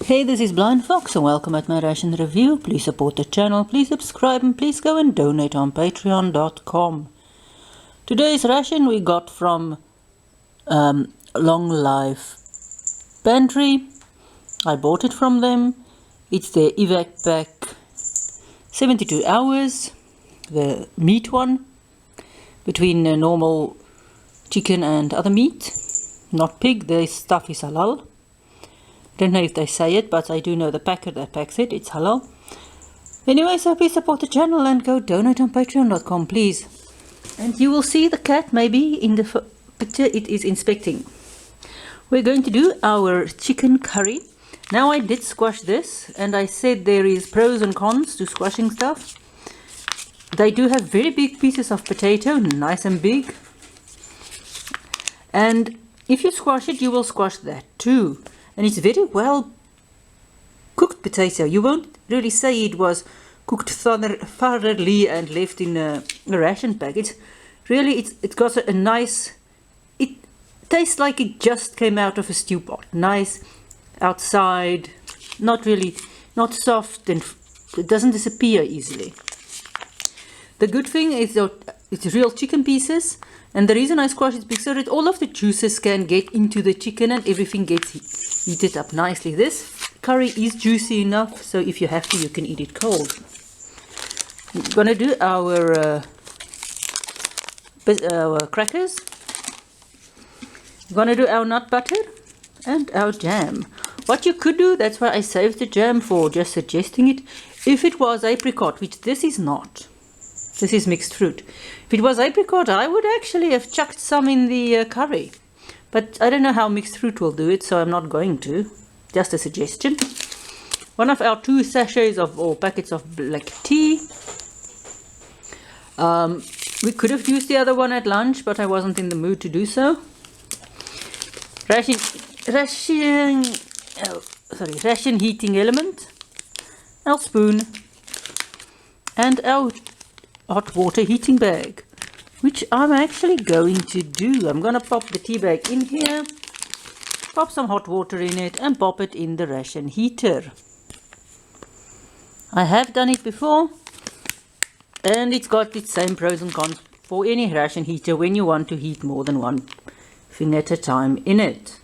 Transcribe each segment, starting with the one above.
Hey, this is BlindFox and welcome at my ration review. Please support the channel, please subscribe and please go and donate on patreon.com. Today's ration we got from Long Life Pantry. I bought it from them. It's the Evac pack 72 hours, the meat one, between normal chicken and other meat, not pig. The stuff is halal. Don't know if they say it, but I do know the packer that packs it, it's halal. Anyway, so please support the channel and go donate on patreon.com, please. And you will see the cat maybe in the picture it is inspecting. We're going to do our chicken curry. Now I did squash this and I said there is pros and cons to squashing stuff. They do have very big pieces of potato, nice and big. And if you squash it, you will squash that too. And it's very well cooked potato. You won't really say it was cooked thoroughly and left in a ration pack. It's really, it's got a nice, it tastes like it just came out of a stew pot. Nice outside, not soft, and it doesn't disappear easily. The good thing is that it's real chicken pieces, and the reason I squash it is because so that all of the juices can get into the chicken and everything gets heated up nicely. This curry is juicy enough, so if you have to, you can eat it cold. We're gonna do our crackers. We're gonna do our nut butter and our jam. What you could do, that's why I saved the jam for just suggesting it, if it was apricot, which this is not. This is mixed fruit. If it was apricot, I would actually have chucked some in the curry. But I don't know how mixed fruit will do it, so I'm not going to. Just a suggestion. One of our 2 sachets or packets of black tea. We could have used the other one at lunch, but I wasn't in the mood to do so. Ration heating element, our spoon, and our hot water heating bag, which I'm actually going to do. I'm going to pop the tea bag in here, pop some hot water in it, and pop it in the ration heater. I have done it before, and it's got its same pros and cons for any ration heater when you want to heat more than one thing at a time in it.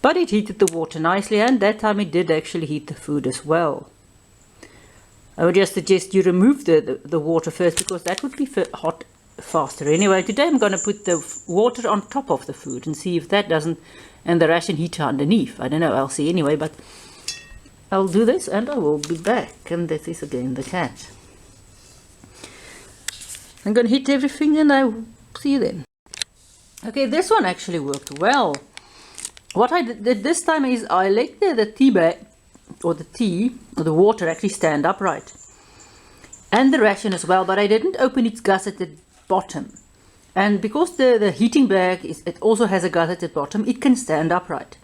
But it heated the water nicely, and that time it did actually heat the food as well. I would just suggest you remove the water first, because that would be hot faster. Anyway, today I'm going to put the water on top of the food and see if that doesn't, and the ration heater underneath. I don't know, I'll see anyway, but I'll do this and I will be back. And this is again the cat. I'm going to heat everything and I'll see you then. Okay, this one actually worked well. What I did this time is I let the tea bag, or the water actually stand upright, and the ration as well, but I didn't open its guts at the bottom. And because the heating bag it also has a gut at the bottom, it can stand upright.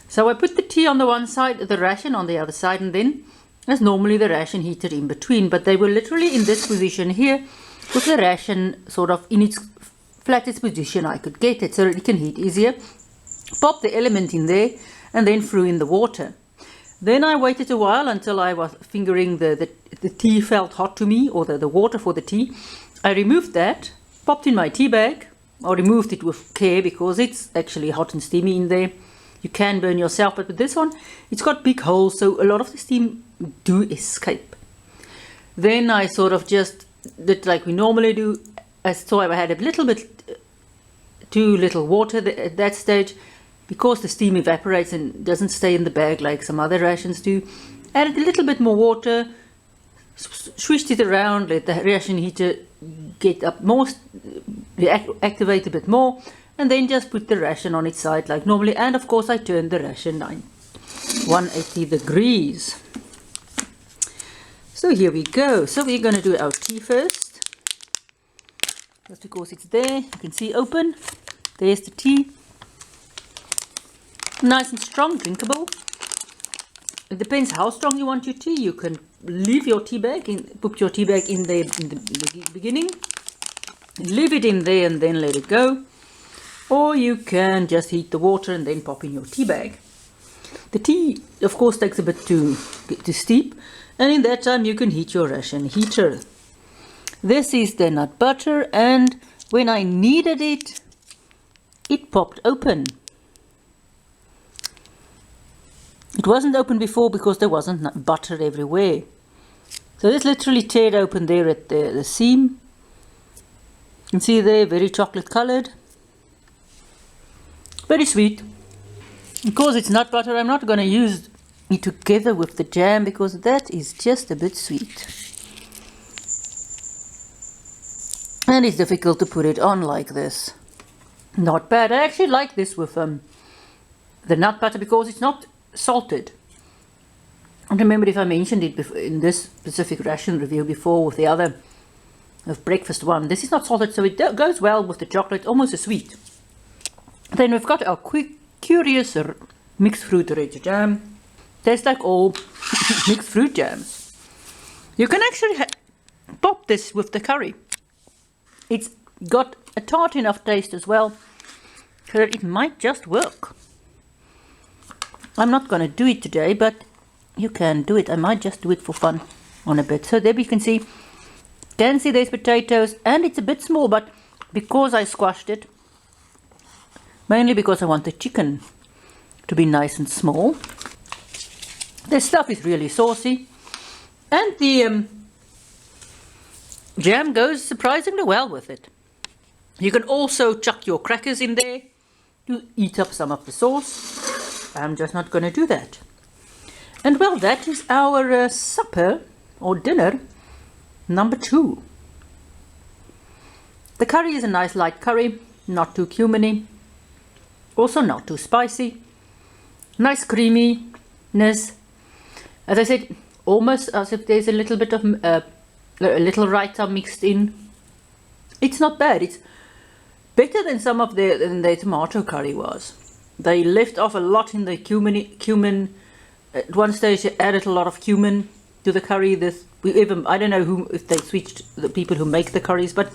So I put the tea on the one side, the ration on the other side, and then as normally the ration heater in between, but they were literally in this position here with the ration sort of in its flattest position I could get it, so it can heat easier. Pop the element in there and then threw in the water. Then I waited a while until I was fingering the tea felt hot to me, or the water for the tea. I removed that, popped in my tea bag, or removed it with care because it's actually hot and steamy in there. You can burn yourself, but with this one, it's got big holes, so a lot of the steam do escape. Then I sort of just did like we normally do. I saw I had a little bit too little water at that stage, because the steam evaporates and doesn't stay in the bag like some other rations do. Added a little bit more water, swished it around, let the ration heater get up more, activate a bit more, and then just put the ration on its side like normally. And of course I turned the ration 180 degrees. So here we go. So we're going to do our tea first, just because it's there. You can see open. There's the tea. Nice and strong, drinkable. It depends how strong you want your tea. You can leave your tea bag in, put your tea bag in there in the beginning, leave it in there and then let it go, or you can just heat the water and then pop in your tea bag. The tea, of course, takes a bit to steep, and in that time you can heat your ration heater. This is the nut butter, and when I needed it, it popped open. It wasn't open before because there wasn't butter everywhere. So this literally teared open there at the seam. You can see there, very chocolate colored. Very sweet. Because it's nut butter, I'm not going to use it together with the jam because that is just a bit sweet. And it's difficult to put it on like this. Not bad. I actually like this with the nut butter because it's not salted. I don't remember if I mentioned it in this specific ration review before with the other breakfast one. This is not salted, so it goes well with the chocolate, almost as sweet. Then we've got our curious mixed fruit red jam. Tastes like all mixed fruit jams. You can actually pop this with the curry. It's got a tart enough taste as well, so that it might just work. I'm not going to do it today, but you can do it. I might just do it for fun on a bit. So there we can see there's potatoes, and it's a bit small, but because I squashed it, mainly because I want the chicken to be nice and small. This stuff is really saucy, and the jam goes surprisingly well with it. You can also chuck your crackers in there to eat up some of the sauce. I'm just not going to do that. And well, that is our supper or dinner number 2. The curry is a nice light curry, not too cuminy, also not too spicy. Nice creaminess. As I said, almost as if there's a little bit of a little raita mixed in. It's not bad. It's better than some of the tomato curry was. They left off a lot in the cumin. At one stage they added a lot of cumin to the curry. I don't know if they switched the people who make the curries, but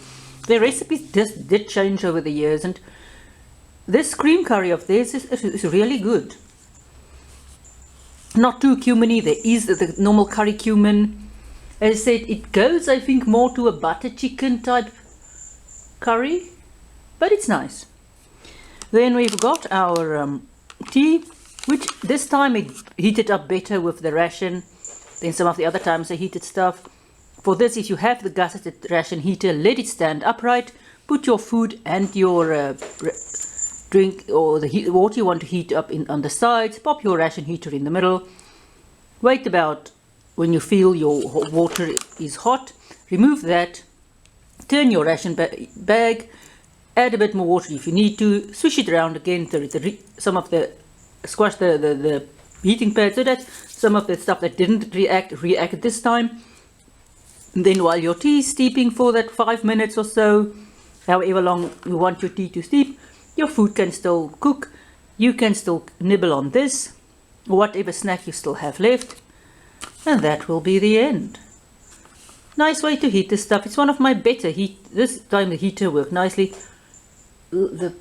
their recipes just did change over the years, and this cream curry of theirs is really good. Not too cuminy. There is the normal curry cumin. As I said, it goes, I think, more to a butter chicken type curry, but it's nice. Then we've got our tea, which this time it heated up better with the ration than some of the other times I heated stuff. For this, if you have the gusseted ration heater, let it stand upright, put your food and your drink or the water you want to heat up on the sides, pop your ration heater in the middle, wait about when you feel your water is hot, remove that, turn your ration bag, add a bit more water if you need to, swish it around again, squash the heating pad so that some of the stuff that didn't react this time. And then while your tea is steeping for that 5 minutes or so, however long you want your tea to steep, your food can still cook. You can still nibble on this, or whatever snack you still have left, and that will be the end. Nice way to heat this stuff. It's one of my better this time the heater worked nicely. That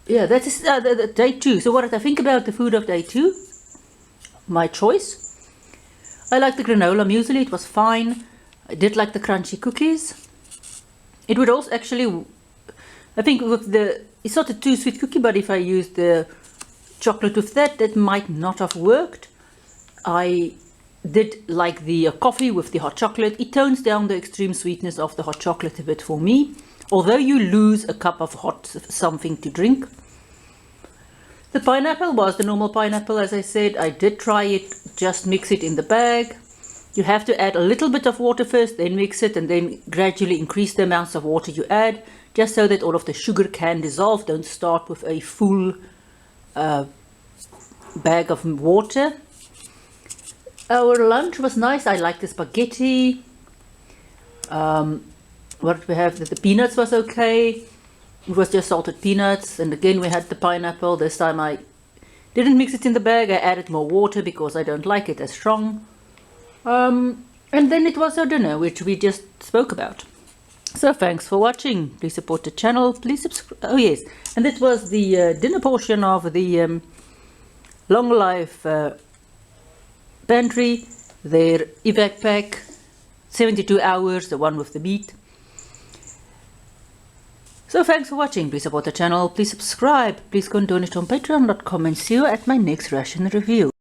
is the day 2. So what did I think about the food of day 2? My choice. I like the granola muesli. It was fine. I did like the crunchy cookies. It would also actually, I think with it's not a too sweet cookie, but if I used the chocolate with that might not have worked. I did like the coffee with the hot chocolate. It tones down the extreme sweetness of the hot chocolate a bit for me, although you lose a cup of hot something to drink. The pineapple was the normal pineapple, as I said. I did try it, just mix it in the bag. You have to add a little bit of water first, then mix it, and then gradually increase the amounts of water you add, just so that all of the sugar can dissolve. Don't start with a full bag of water. Our lunch was nice. I liked the spaghetti. What did we have? The peanuts was okay. It was just salted peanuts, and again we had the pineapple. This time I didn't mix it in the bag. I added more water because I don't like it as strong. And then it was our dinner, which we just spoke about. So thanks for watching. Please support the channel. Please subscribe. Oh yes, and this was the dinner portion of the Long Life Pantry, their Evac pack, 72 hours, the one with the meat. So thanks for watching. Please support the channel, please subscribe, please go and donate on patreon.com, and see you at my next ration review.